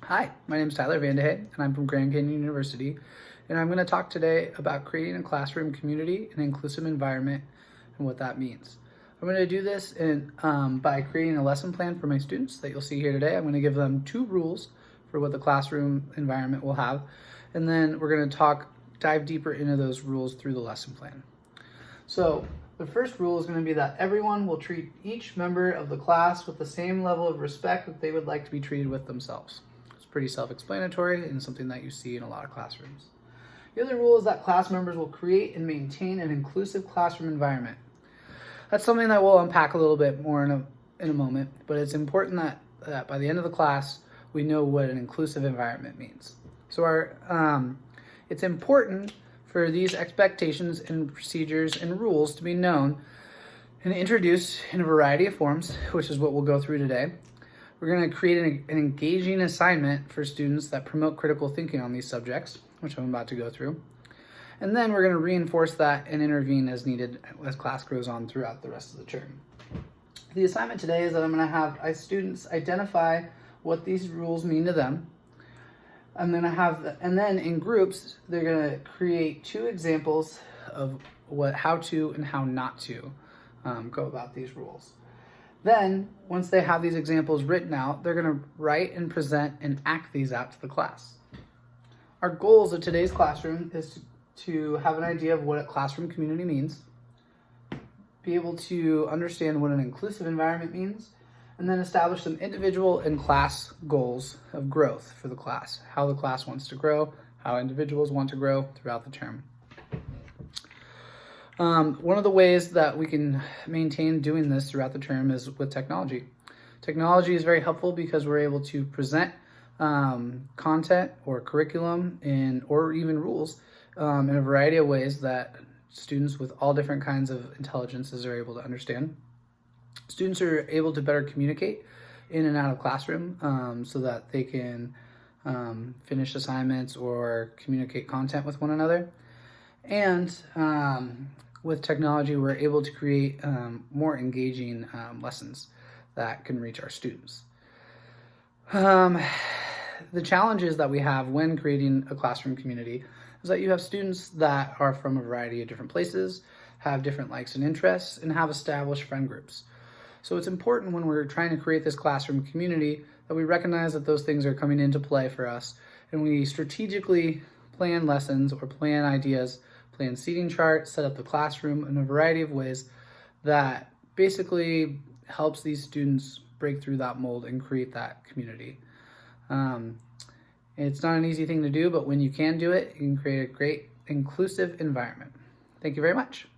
Hi, my name is Tyler Vandehay, and I'm from Grand Canyon University, and I'm going to talk today about creating a classroom community and inclusive environment and what that means. I'm going to do this by creating a lesson plan for my students that you'll see here today. I'm going to give them 2 rules for what the classroom environment will have, and then we're going to dive deeper into those rules through the lesson plan. So the first rule is going to be that everyone will treat each member of the class with the same level of respect that they would like to be treated with themselves. It's pretty self-explanatory and something that you see in a lot of classrooms. The other rule is that class members will create and maintain an inclusive classroom environment. That's something that we'll unpack a little bit more in a moment, but it's important that by the end of the class, we know what an inclusive environment means. So it's important for these expectations and procedures and rules to be known and introduced in a variety of forms, which is what we'll go through today. We're going to create an engaging assignment for students that promote critical thinking on these subjects, which I'm about to go through. And then we're going to reinforce that and intervene as needed as class goes on throughout the rest of the term. The assignment today is that I'm going to have students identify what these rules mean to them. I'm going to have, and then in groups, they're going to create 2 examples of how to and how not to go about these rules. Then, once they have these examples written out, they're going to write and present and act these out to the class. Our goals of today's classroom is to have an idea of what a classroom community means, be able to understand what an inclusive environment means, and then establish some individual and class goals of growth for the class, how the class wants to grow, how individuals want to grow throughout the term. One of the ways that we can maintain doing this throughout the term is with technology. Technology is very helpful because we're able to present content or curriculum or even rules in a variety of ways that students with all different kinds of intelligences are able to understand. Students are able to better communicate in and out of classroom so that they can finish assignments or communicate content with one another. And with technology, we're able to create more engaging lessons that can reach our students. The challenges that we have when creating a classroom community is that you have students that are from a variety of different places, have different likes and interests, and have established friend groups. So it's important when we're trying to create this classroom community that we recognize that those things are coming into play for us, and we strategically plan lessons or plan ideas, plan seating charts, set up the classroom in a variety of ways that basically helps these students break through that mold and create that community. It's not an easy thing to do, but when you can do it, you can create a great inclusive environment. Thank you very much.